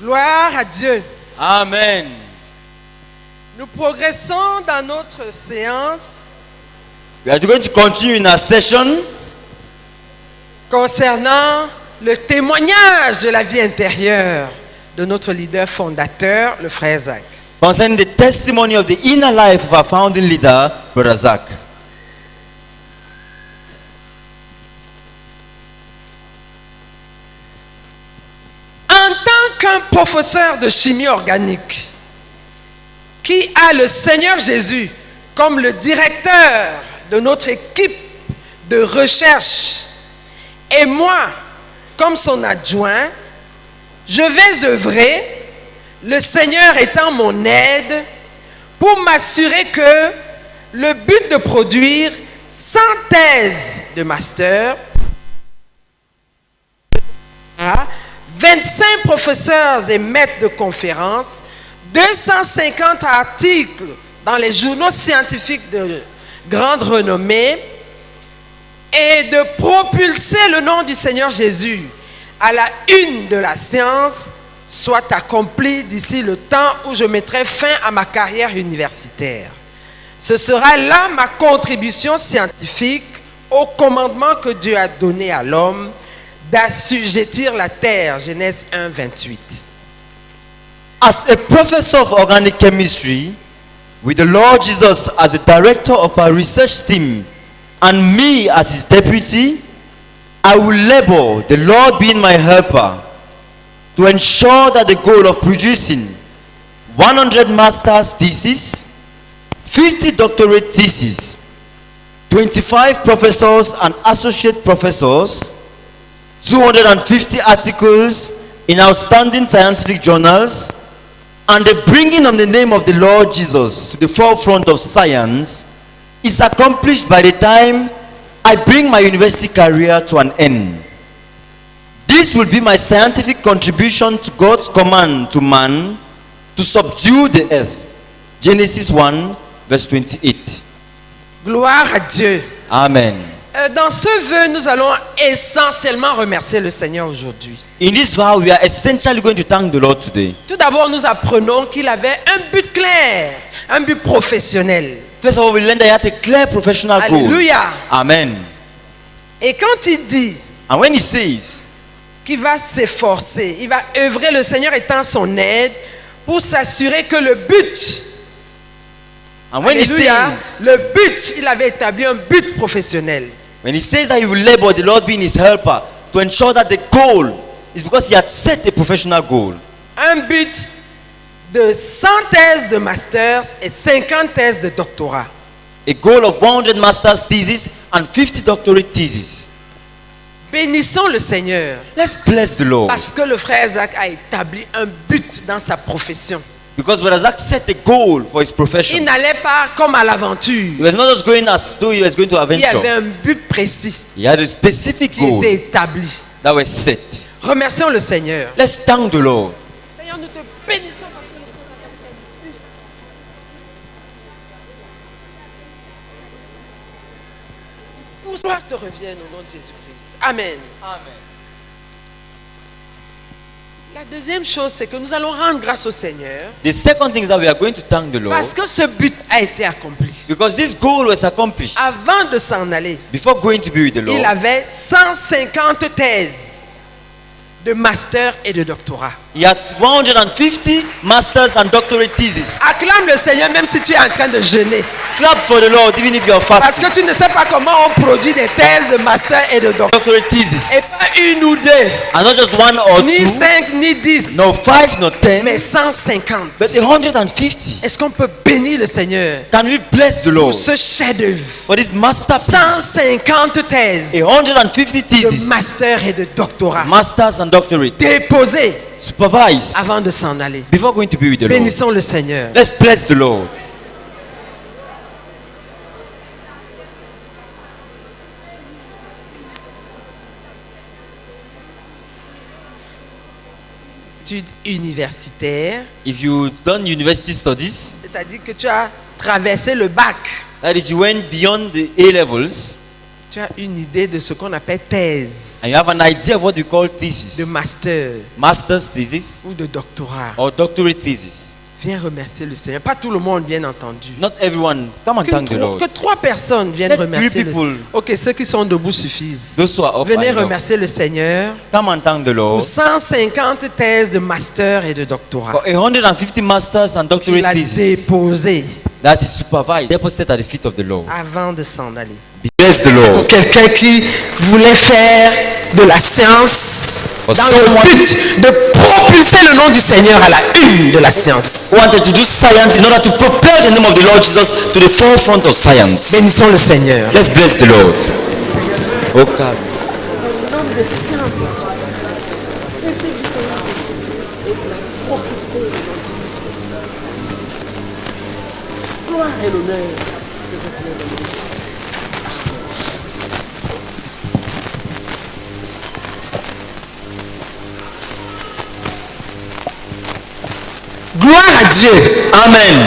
Gloire à Dieu. Amen. Nous progressons dans notre séance We are going to continue in our session concernant le témoignage de la vie intérieure de notre leader fondateur, le frère Zach. concerning the testimony of the inner life of our founding leader, Brother Zach. En tant qu'un professeur de chimie organique qui a le Seigneur Jésus comme le directeur de notre équipe de recherche et moi comme son adjoint, je vais œuvrer, le Seigneur étant mon aide, pour m'assurer que le but de produire 100 thèses de master, 25 professeurs et maîtres de conférences, 250 articles dans les journaux scientifiques de grande renommée et de propulser le nom du Seigneur Jésus à la une de la science soit accompli d'ici le temps où je mettrai fin à ma carrière universitaire. Ce sera là ma contribution scientifique au commandement que Dieu a donné à l'homme d'assujettir la terre. Genèse 1, 28. As a professor of organic chemistry, with the Lord Jesus as the director of our research team and me as his deputy, I will labor, the Lord being my helper, to ensure that the goal of producing 100 master's theses, 50 doctorate theses, 25 professors and associate professors, 250 articles in outstanding scientific journals, and the bringing of the name of the Lord Jesus to the forefront of science is accomplished by the time I bring my university career to an end. This will be my scientific contribution to God's command to man to subdue the earth. Genesis 1, verse 28. Gloire à Dieu. Amen. Dans ce vœu, nous allons essentiellement remercier le Seigneur aujourd'hui. In this vow, we are essentially going to thank the Lord today. Tout d'abord, nous apprenons qu'il avait un but clair, un but professionnel. First of all, we learn that he had a clear professional goal. Alléluia. Amen. Et quand il dit And when he says qu'il va s'efforcer, il va œuvrer, le Seigneur étant son aide, pour s'assurer que le but, And when alléluia, he says, le but, il avait établi un but professionnel. when he says that he will labor, the Lord being his helper, to ensure that the goal is because he had set a professional goal. Un but de 100 thèses de master et 50 thèses de doctorat. A goal of 100 master's theses and 50 doctorate theses. Bénissons le Seigneur. Let's bless the Lord. Parce que le frère Zach a établi un but dans sa profession. Because Brother Zach set a goal for his Il profession. n'allait pas comme à l'aventure. He was not just going as though he was going to Il y avait adventure. un but précis He had a specific qui goal était établi. that was set. Remercions le Seigneur. Let's thank the Lord. Seigneur, nous te bénissons parce que nous sommes à gloire te revienne au nom de Jésus-Christ. Amen. La deuxième chose, c'est que nous allons rendre grâce au Seigneur The second thing is that we are going to thank the Lord parce que ce but a été accompli. because this goal was accomplished. Avant de s'en aller, Before going to be with the il Lord, avait 150 thèses de master et de doctorat. he had 150 master's and doctorate theses. Acclame le Seigneur même si tu es en train de jeûner. Clap for the Lord even if you are Parce fasting. que tu ne sais pas comment on produit des thèses de master et de doctorat. Doctorate theses. Et pas une ou deux, And not just one or ni two, 5, ni 10, no 5, not 10, mais 150. but 150. Est-ce qu'on peut bénir le Seigneur Can we bless the pour Lord ce chef-d'œuvre? for this masterpiece? 150 thèses 150 de theses, master et de doctorat masters and doctorate, déposées supervised avant de s'en aller. before going to be with the Lord. Bénissons le Seigneur. Let's bless the Lord. Études universitaires, If you've done university studies, c'est-à-dire que tu as traversé le bac. that is, you went beyond the A levels, Tu as une idée de ce qu'on appelle thèse, and you have an idea of what we call de thesis, master master's thesis ou de doctorat. or doctorate thesis. Viens remercier le Seigneur. Pas tout le monde, bien entendu. Not everyone. Come and thank the Lord. Que 3 personnes viennent Let remercier 3 le people. Seigneur. Ok, ceux qui sont debout suffisent. Those who are up Venez and up. remercier le Seigneur Come and thank the pour Lord 150 thèses de master et de doctorat for 150 masters and qu'il doctorate a thesis déposé that is supervised, deposited at the feet of the Lord. avant de s'en aller. Bless the Pour Lord. quelqu'un qui voulait faire de la science For dans someone- le but de propulser le nom du Seigneur à la une de la science. Who wanted to do science in order to propel the name of the Lord Jesus to the forefront of science. Bénissons le Seigneur. Let's bless the Lord. Oh God. L'homme de science, essaie du Seigneur et propulser le nom du Seigneur. Gloire et l'honneur. Gloire à Dieu. Amen.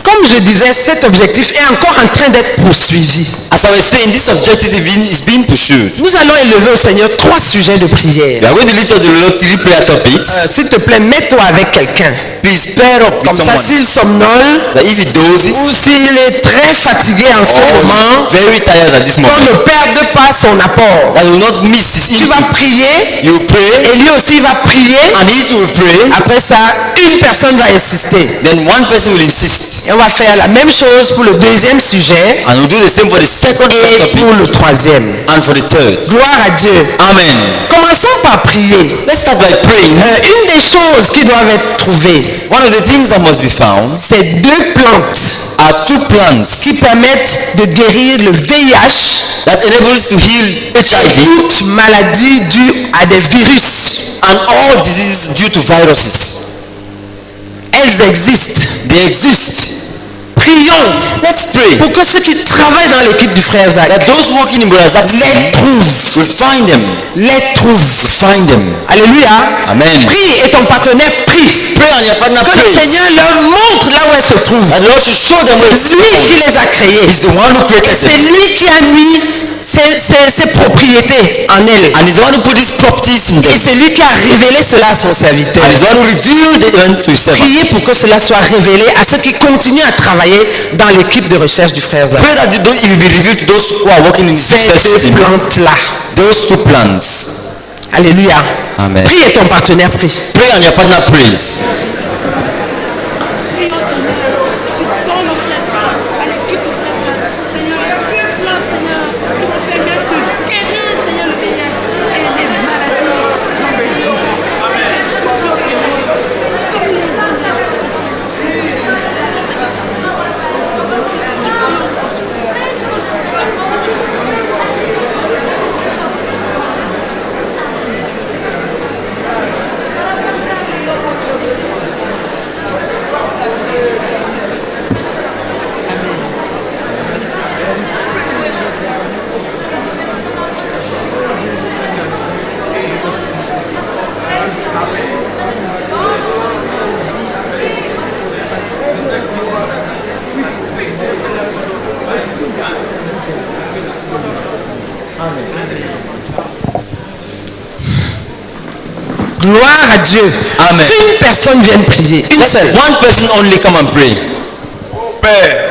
Comme je disais, cet objectif est encore en train d'être poursuivi. As I was saying, this objective is being pursued. Nous allons élever au Seigneur 3 sujets de prière. We are going to lift up the Lord 3 prayer topics. S'il te plaît, mets-toi avec quelqu'un. Please pair up with Comme ça, someone. s'il somnole That if he dozes ou s'il est très fatigué en ce or moment, very tired at this qu'on moment, ne perde pas son apport. that will not miss his Tu vas input. prier You pray, et lui aussi va prier. and he too will pray. Après ça, une personne va insister. Then one person will insist, Et on va faire la même chose pour le deuxième sujet and we'll do the same for the second prayer et topic pour le troisième. and for the third. Gloire à Dieu. Amen. Commençons par prier. Let's start by praying. Une des choses qui doivent être trouvées, One of the things that must be found c'est 2 plantes are 2 plants qui permettent de guérir le VIH that enables to heal et HIV toute maladie due à des virus. and all diseases due to viruses. Elles existent. They exist. Prions Let's pray pour que ceux qui travaillent dans l'équipe du frère Zach that those working in Brother Zach's les team trouvent. will find them. Les trouvent. Find them. Alléluia. Amen. Prie et ton partenaire prie. Pray and your partner Que le prays. Seigneur leur montre là où elles se trouvent. And the Lord should show them where it's C'est lui qui les a créées. He's the one who Et created c'est them. lui qui a mis ses propriétés en elles. And he's the one who put his properties in Et them. c'est lui qui a révélé cela à son serviteur. And he's the one who revealed them to his servant. Priez pour que cela soit révélé à ceux qui continuent à travailler dans l'équipe de recherche du frère Zach. Pray that it will be revealed to those who are working in his Ces research 2 team. plantes-là. Those 2 plants. Alléluia. Amen. Prie et ton partenaire prie. Pray and your partner prays. Gloire à Dieu. Amen. Qu'une personne vienne prier. Une Let seule. one person only come and pray. Père,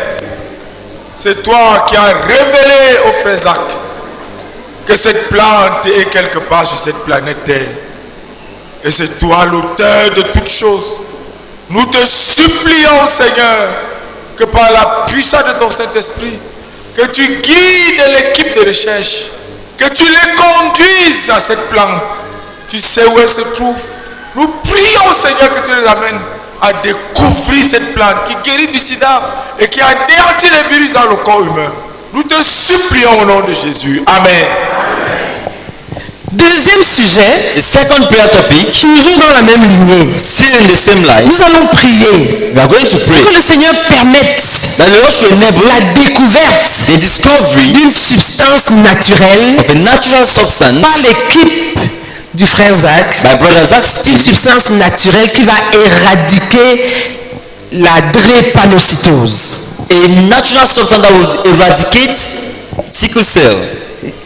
c'est toi qui as révélé au frère Zach que cette plante est quelque part sur cette planète Terre. Et c'est toi l'auteur de toutes choses. Nous te supplions, Seigneur, que par la puissance de ton Saint-Esprit, que tu guides l'équipe de recherche, que tu les conduises à cette plante. Tu sais où elle se trouve. Nous prions, Seigneur, que tu les amènes à découvrir cette plante qui guérit du sida et qui anéantit les virus dans le corps humain. Nous te supplions au nom de Jésus. Amen. Deuxième sujet, The second prayer topic, toujours dans la même lignée. still in the same line, Nous allons prier we are going to pray que le Seigneur permette that the Lord should enable la découverte the discovery d'une substance naturelle of a natural substance par l'équipe du frère Zach. by Brother Zach's team, Une substance naturelle qui va éradiquer la drépanocytose. A natural substance that will eradicate sickle cell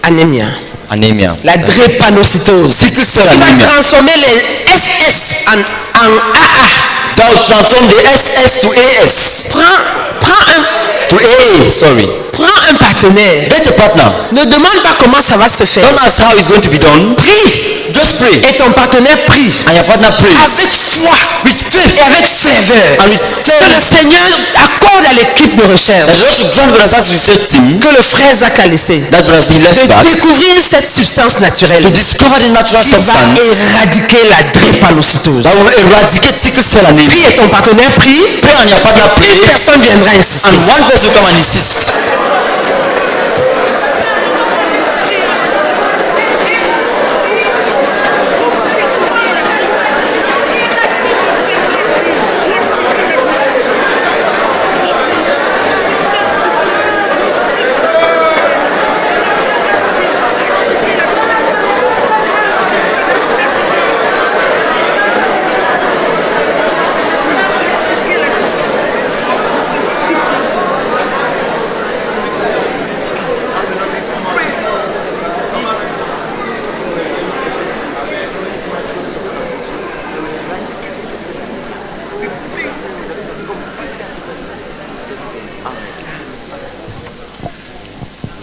Anémia. anemia. La drépanocytose. Sickle cell Qui va anemia. transformer les SS en AA. That will transform the SS to AS. To AA, sorry. Prends un partenaire. Get a partner. Ne demande pas comment ça va se faire. Don't ask how it's going to be done. Prie. Just pray. Et ton partenaire prie. And your partner prays. Avec foi. With faith. Et avec ferveur. And with Que le faith. Seigneur accorde à l'équipe de recherche. The Lord should grant Brother Zach's research team. Que le frère Zach a laissé. That Brother Zach left back. De découvrir cette substance naturelle. To discover the natural Qui va substance. éradiquer la drépanocytose. That will eradicate sickle cell anemia. Prie et ton partenaire prie. Pray and your partner prays. Personne viendra insister. And one person will come and insist.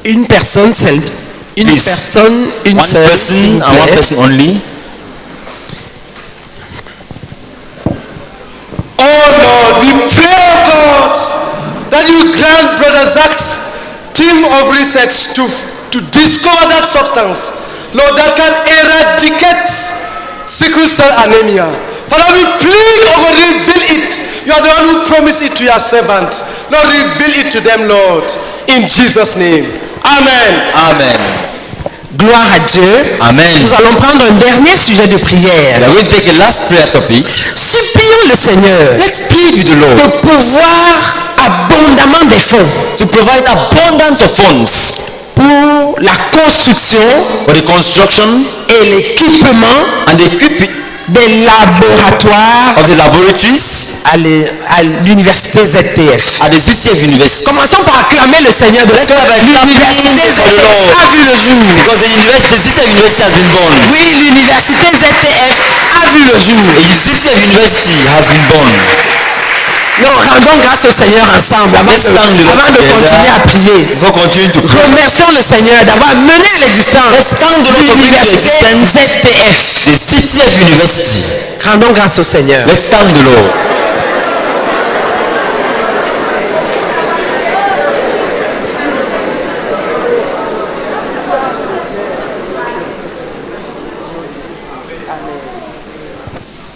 Une personne, une Please. personne, une One seule. person s'il vous and one plaît. person only. Oh Lord, we pray, oh God, that you grant Brother Zach's team of research to discover that substance, Lord, that can eradicate sickle cell anemia. Father, we plead, oh God, reveal it. You are the one who promised it to your servant. Lord, reveal it to them, Lord, in Jesus' name. Amen. Amen. Gloire à Dieu. Amen. Nous allons prendre un dernier sujet de prière. We are going to take a last prayer topic. Supplions le Seigneur Let's plead with the Lord de pouvoir abondamment des fonds to provide abundance of funds pour la construction for the construction et l'équipement and the equipment des laboratoires of the laboratories à l'université ZTF. at the ZTF University. Commençons par acclamer le Seigneur de Let's have a l'université clapping for the ZTF Lord. a vu le jour. Because the ZTF University has been born. Oui, l'université ZTF a vu le jour. The ZTF University has been born. Nous rendons grâce au Seigneur ensemble avant Let's thank the Lord avant de continuer à prier. Before continuing to pray. Remercions le Seigneur d'avoir mené à l'existence Let's thank the Lord for bringing to l'université existence ZTF. the ZTF University. Rendons grâce au Seigneur. Let's thank the Lord.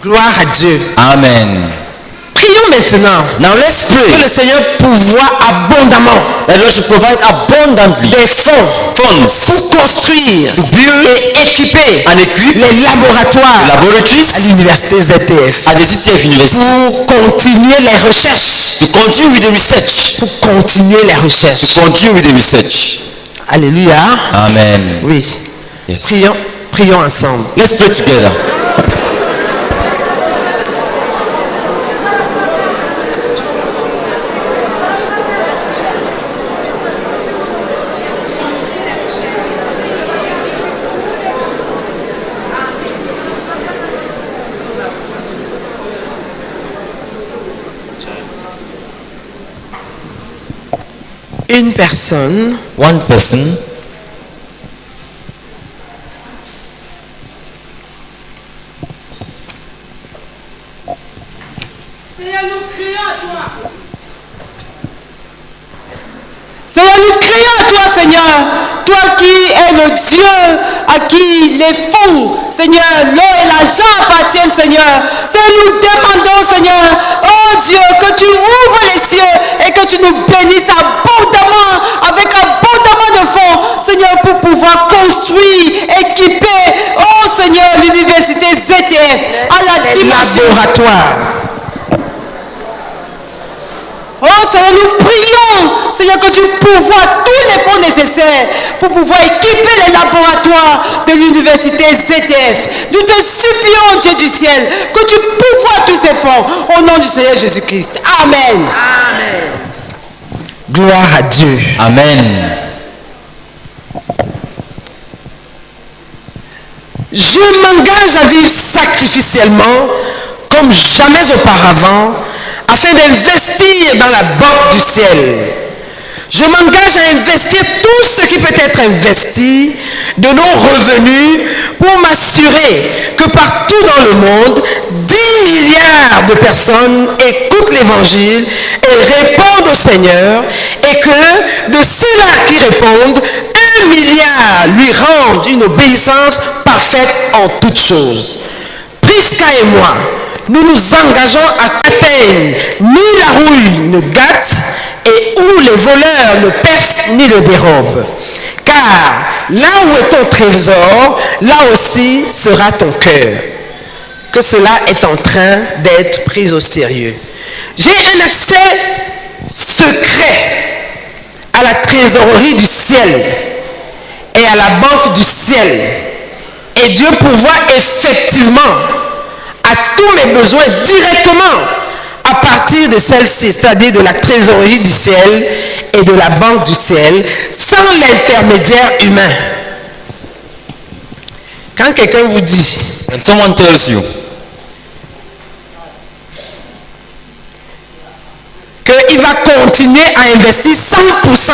Gloire à Dieu. Amen. Prions maintenant Now let's que pray le Seigneur pourvoie abondamment that Lord should provide abundantly des fonds funds pour construire to build et équiper and equip les laboratoires laboratories à l'université ZTF at the ZTF University pour continuer les recherches. to continue with the research. Pour continuer les recherches. Continue with the research. Alléluia. Amen. Oui. Yes. Prions ensemble. Let's pray together. Une personne One person. Seigneur, nous crions à toi. Seigneur, nous crions à toi, Seigneur. Toi qui es le Dieu à qui les fonds, Seigneur, l'eau et l'argent appartiennent, Seigneur. Seigneur, nous demandons, Seigneur, oh Dieu, que tu ouvres les cieux et que tu nous bénisses abondamment, avec abondamment de fonds, Seigneur, pour pouvoir construire, équiper, oh Seigneur, l'université ZTF à la les dimension. laboratoires. Oh Seigneur, nous prions, Seigneur, que tu pourvoies tous les fonds nécessaires pour pouvoir équiper les laboratoires l'envoi de l'université ZTF. Nous te supplions, Dieu du ciel, que tu pourvoies tous ces fonds au nom du Seigneur Jésus-Christ. Amen. Amen. Gloire à Dieu. Amen. Je m'engage à vivre sacrificiellement comme jamais auparavant afin d'investir dans la banque du ciel. Je m'engage à investir tout ce qui peut être investi de nos revenus pour m'assurer que partout dans le monde, 10 milliards de personnes écoutent l'évangile et répondent au Seigneur et que de ceux-là qui répondent, 1 milliard lui rendent une obéissance parfaite en toutes choses. Prisca et moi, nous nous engageons à qu'Athènes ni la rouille ne gâte et où les voleurs ne percent ni ne dérobent. Car là où est ton trésor, là aussi sera ton cœur. Que cela est en train d'être pris au sérieux. J'ai un accès secret à la trésorerie du ciel et à la banque du ciel. Et Dieu pourvoit effectivement à tous mes besoins directement à partir de celle-ci, c'est-à-dire de la trésorerie du ciel et de la banque du ciel, sans l'intermédiaire humain. Quand quelqu'un vous dit When someone tells you qu'il va continuer à investir 100%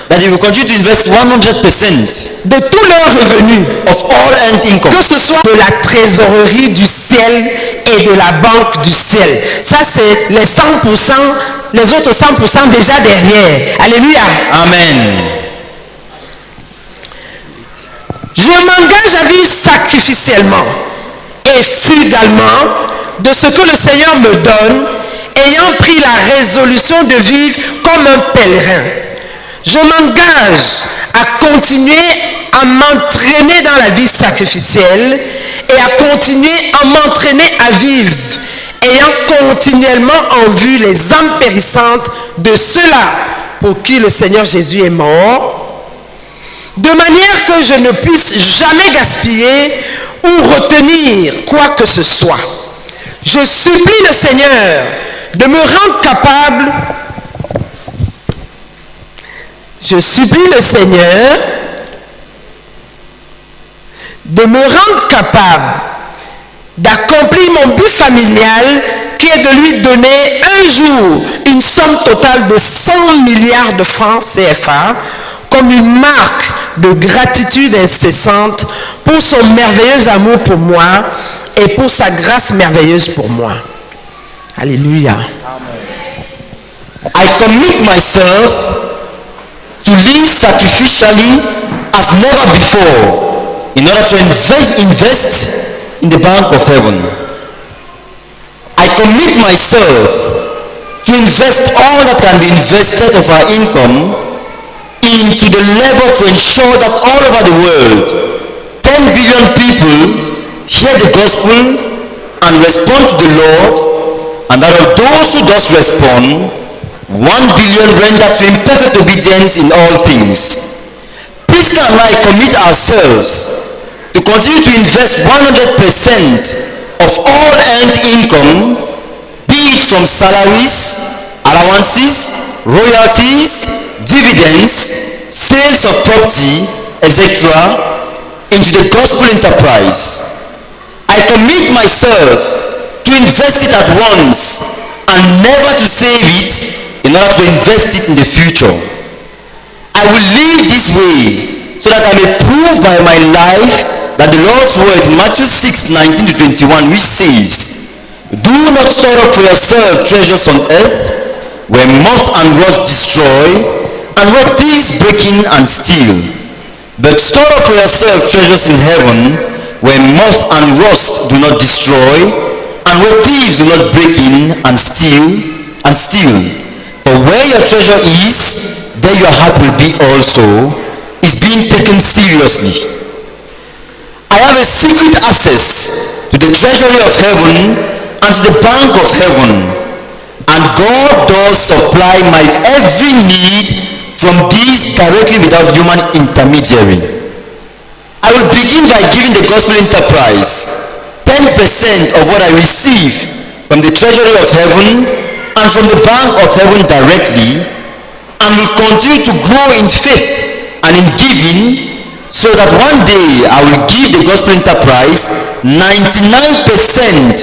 that you will continue to invest 100% de tous leurs revenus, of all earned income, que ce soit de la trésorerie du ciel et de la banque du ciel. Ça, c'est les 100%, les autres 100% déjà derrière. Alléluia. Amen. Je m'engage à vivre sacrificiellement et frugalement de ce que le Seigneur me donne, ayant pris la résolution de vivre comme un pèlerin. Je m'engage à continuer à m'entraîner dans la vie sacrificielle et à continuer à m'entraîner à vivre, ayant continuellement en vue les âmes périssantes de ceux-là pour qui le Seigneur Jésus est mort, de manière que je ne puisse jamais gaspiller ou retenir quoi que ce soit. Je supplie le Seigneur de me rendre capable. Je supplie le Seigneur de me rendre capable d'accomplir mon but familial qui est de lui donner un jour une somme totale de 100 milliards de francs CFA comme une marque de gratitude incessante pour son merveilleux amour pour moi et pour sa grâce merveilleuse pour moi. Alléluia. I commit myself to live sacrificially as never before in order to invest in the bank of heaven. I commit myself to invest all that can be invested of our income into the labor to ensure that all over the world 10 billion people hear the gospel and respond to the Lord, and that of those who does respond, 1 billion render to him perfect obedience in all things. Prisca and I commit ourselves to continue to invest 100% of all earned income, be it from salaries, allowances, royalties, dividends, sales of property, etc., into the gospel enterprise. I commit myself to invest it at once and never to save it in order to invest it in the future. I will live this way so that I may prove by my life that the Lord's word in Matthew 6:19-21, which says, "Do not store up for yourself treasures on earth, where moth and rust destroy, and where thieves break in and steal. But store up for yourself treasures in heaven, where moth and rust do not destroy, and where thieves do not break in and steal. For where your treasure is, there your heart will be also," is being taken seriously. I have a secret access to the treasury of heaven and to the bank of heaven, and God does supply my every need from these directly without human intermediary. I by giving the gospel enterprise 10% of what I receive from the treasury of heaven and from the bank of heaven directly, and will continue to grow in faith and in giving, so that one day I will give the gospel enterprise 99%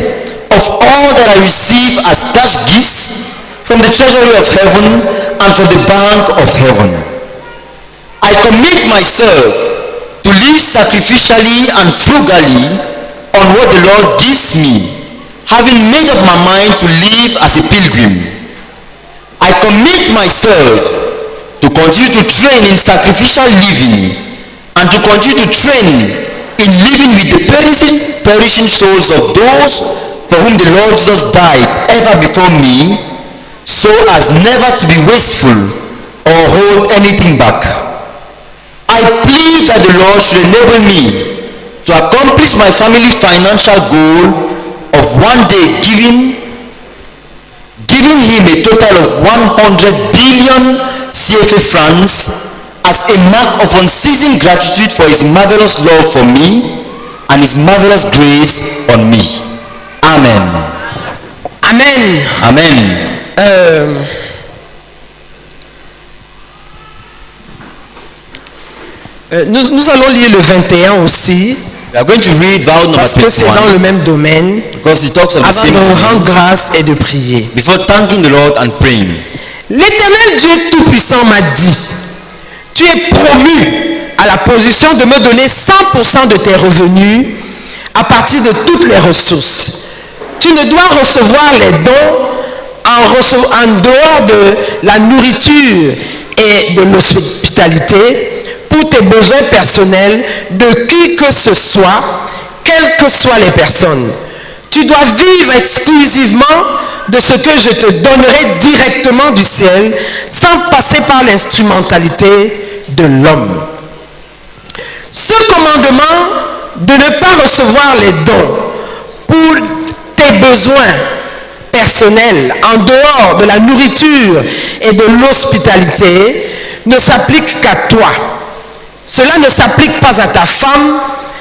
of all that I receive as cash gifts from the treasury of heaven and from the bank of heaven. I commit myself to live sacrificially and frugally on what the Lord gives me, having made up my mind to live as a pilgrim. I commit myself to continue to train in sacrificial living and to continue to train in living with the perishing souls of those for whom the Lord Jesus died ever before me, so as never to be wasteful or hold anything back. I plead that the Lord should enable me to accomplish my family financial goal of one day giving him a total of 100 billion CFA francs as a mark of unceasing gratitude for his marvelous love for me and his marvelous grace on me. Amen. Amen. Amen. Nous allons lire le 21 aussi, We are going to read vow number parce que c'est dans 21 le même domaine, because it talks of the avant same de thing. rendre grâce et de prier. Before thanking the Lord and praying. L'Éternel Dieu Tout-Puissant m'a dit, tu es promu à la position de me donner 100% de tes revenus à partir de toutes les ressources. Tu ne dois recevoir les dons en dehors de la nourriture et de l'hospitalité pour tes besoins personnels de qui que ce soit, quelles que soient les personnes. Tu dois vivre exclusivement de ce que je te donnerai directement du ciel, sans passer par l'instrumentalité de l'homme. Ce commandement de ne pas recevoir les dons pour tes besoins personnels en dehors de la nourriture et de l'hospitalité ne s'applique qu'à toi. Cela ne s'applique pas à ta femme,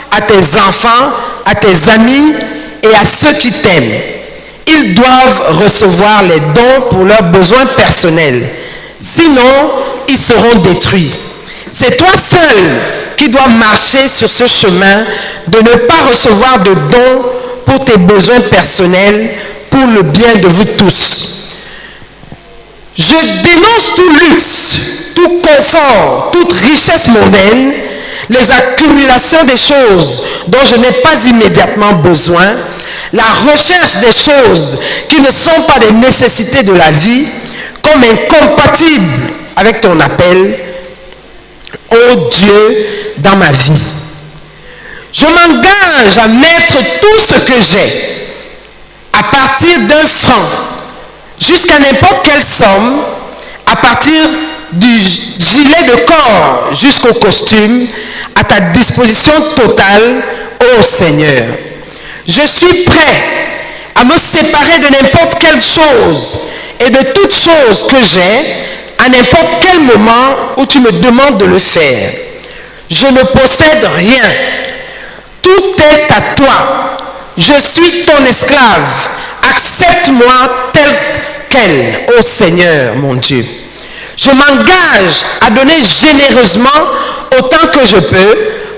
à tes enfants, à tes amis et à ceux qui t'aiment. Ils doivent recevoir les dons pour leurs besoins personnels. Sinon, ils seront détruits. C'est toi seul qui dois marcher sur ce chemin de ne pas recevoir de dons pour tes besoins personnels, pour le bien de vous tous. Je dénonce tout luxe, tout confort, toute richesse mondaine, les accumulations des choses dont je n'ai pas immédiatement besoin, la recherche des choses qui ne sont pas des nécessités de la vie, comme incompatibles avec ton appel, ô Dieu, dans ma vie. Je m'engage à mettre tout ce que j'ai, à partir d'un franc, jusqu'à n'importe quelle somme, à partir du gilet de corps jusqu'au costume, à ta disposition totale, ô Seigneur. Je suis prêt à me séparer de n'importe quelle chose et de toute chose que j'ai à n'importe quel moment où tu me demandes de le faire. Je ne possède rien. Tout est à toi. Je suis ton esclave. Accepte-moi tel quel, ô Seigneur, mon Dieu. Je m'engage à donner généreusement autant que je peux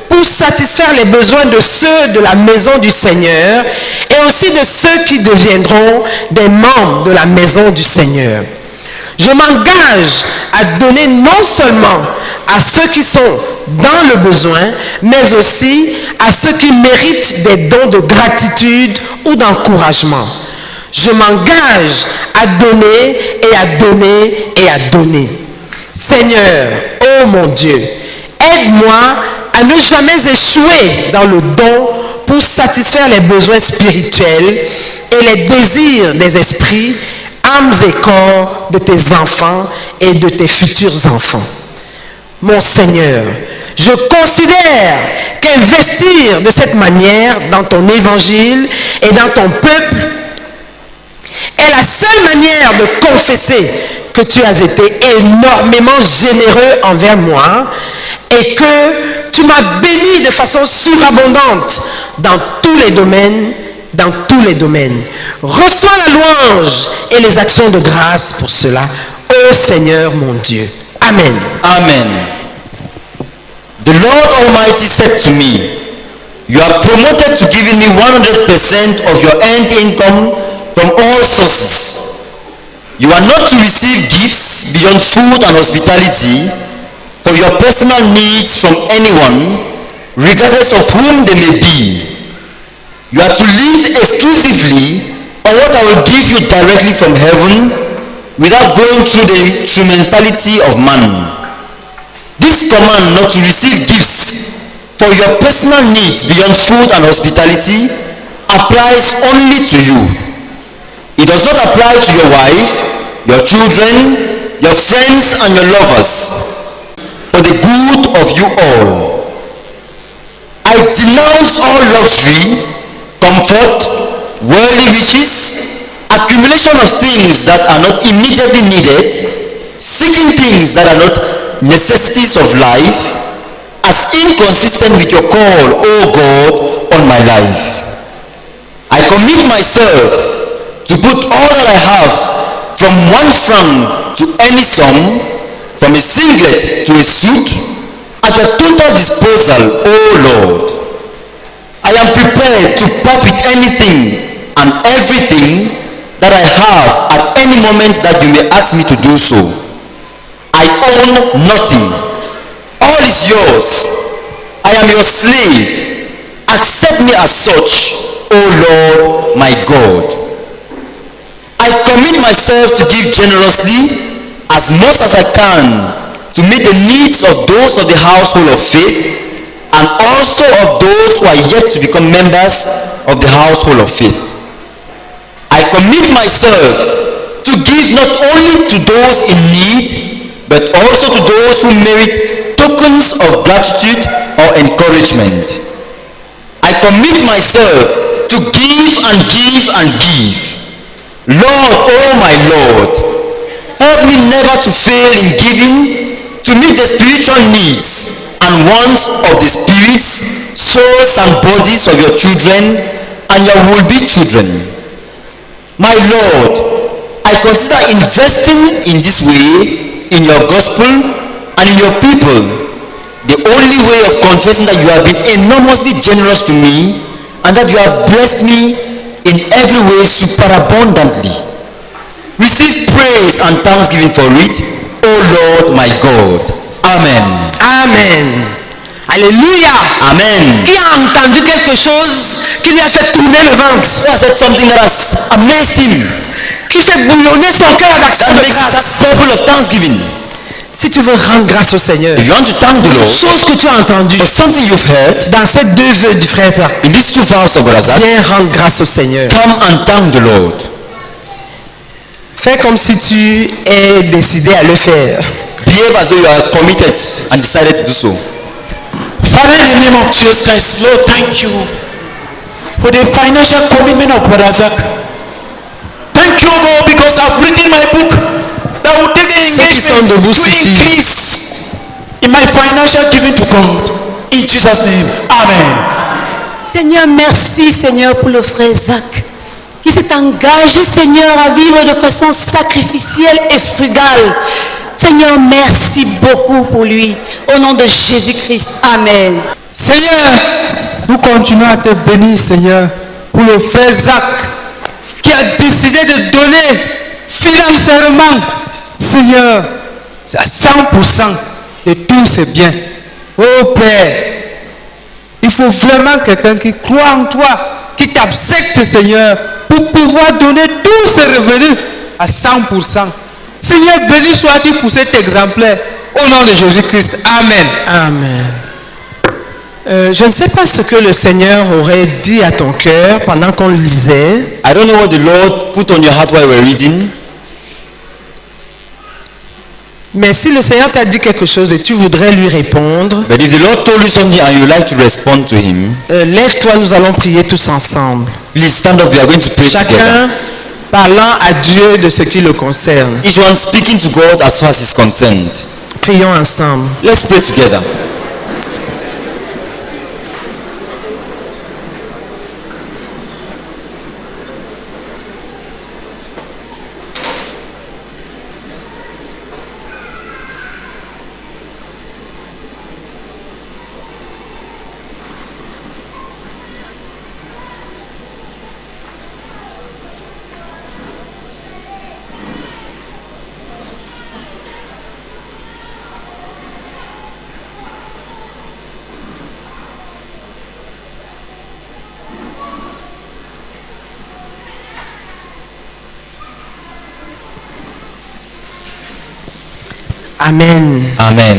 pour satisfaire les besoins de ceux de la maison du Seigneur et aussi de ceux qui deviendront des membres de la maison du Seigneur. Je m'engage à donner non seulement à ceux qui sont dans le besoin, mais aussi à ceux qui méritent des dons de gratitude ou d'encouragement. Je m'engage à donner et à donner et à donner. Seigneur, ô mon Dieu, aide-moi à ne jamais échouer dans le don pour satisfaire les besoins spirituels et les désirs des esprits, âmes et corps de tes enfants et de tes futurs enfants. Mon Seigneur, je considère qu'investir de cette manière dans ton évangile et dans ton peuple est la seule manière de confesser que tu as été énormément généreux envers moi et que tu m'as béni de façon surabondante dans tous les domaines, dans tous les domaines. Reçois la louange et les actions de grâce pour cela, ô Seigneur mon Dieu. Amen. Amen. The Lord Almighty said to me, you are promoted to giving me 100% of your earned income from all sources. You are not to receive gifts beyond food and hospitality for your personal needs from anyone, regardless of whom they may be. You are to live exclusively on what I will give you directly from heaven without going through the instrumentality of man. This command not to receive gifts for your personal needs beyond food and hospitality applies only to you. It does not apply to your wife, your children, your friends and your lovers, for the good of you all. I denounce all luxury, comfort, worldly riches, accumulation of things that are not immediately needed, seeking things that are not necessities of life, as inconsistent with your call, O God, on my life. I commit myself to put all that I have, from 1 franc to any sum, from a singlet to a suit, at your total disposal, O Lord. I am prepared to part with anything and everything that I have at any moment that you may ask me to do so. I own nothing. All is yours. I am your slave. Accept me as such, O Lord, my God. I commit myself to give generously as much as I can to meet the needs of those of the household of faith and also of those who are yet to become members of the household of faith. I commit myself to give not only to those in need, but also to those who merit tokens of gratitude or encouragement. I commit myself to give and give and give. Lord, oh my Lord, help me never to fail in giving to meet the spiritual needs and wants of the spirits, souls and bodies of your children and your will-be children. My Lord, I consider investing in this way in your gospel and in your people the only way of confessing that you have been enormously generous to me and that you have blessed me in every way superabundantly. Receive praise and thanksgiving for it, O Lord my God. Amen. Amen. Alléluia. Amen. Qui a entendu quelque chose qui lui a fait tourner le ventre, He has said something that has amazed him. qui fait bouillonner son cœur d'action That de makes that grâce. purple of thanksgiving. Si tu veux rendre grâce au Seigneur, If you want to thank the Lord chose que tu as entendue for something you've heard dans ces deux vœux du frère Isaac, in these two vows of Brother Zach, viens rendre grâce au Seigneur. come and thank the Lord. Fais comme si tu es décidé à le faire. Behave as though you are committed and decided to do so. Father, in the name of Jesus Christ, Lord, thank you for the financial commitment of Brother Zach. Thank you, Lord, because I've written my book that will take the Ceux qui sont debout engagement to suffisent. increase in my financial giving to God. In Jesus' name, Amen. Seigneur, merci Seigneur pour le frère Zach qui s'est engagé Seigneur à vivre de façon sacrificielle et frugale. Seigneur, merci beaucoup pour lui. Au nom de Jésus-Christ, Amen. Seigneur, nous continuons à te bénir, Seigneur, pour le frère Zach qui a décidé de donner financièrement, Seigneur, à 100% de tous ses biens. Oh Père, il faut vraiment quelqu'un qui croit en toi, qui t'accepte, Seigneur, pour pouvoir donner tous ses revenus à 100%. Seigneur, béni sois-tu pour cet exemplaire. Au nom de Jésus-Christ. Amen. Amen. Je ne sais pas ce que le Seigneur aurait dit à ton cœur pendant qu'on lisait. I don't know what the Lord put on your heart while we're reading, Mais si le Seigneur t'a dit quelque chose et tu voudrais lui répondre, but if the Lord told you something and you would like to respond to Him, lève-toi, nous allons prier tous ensemble. please stand up. We are going to pray together. Chacun parlant à Dieu de ce qui le concerne. Each one speaking to God as far as is concerned. Prions ensemble. Let's pray together. Amen. Amen.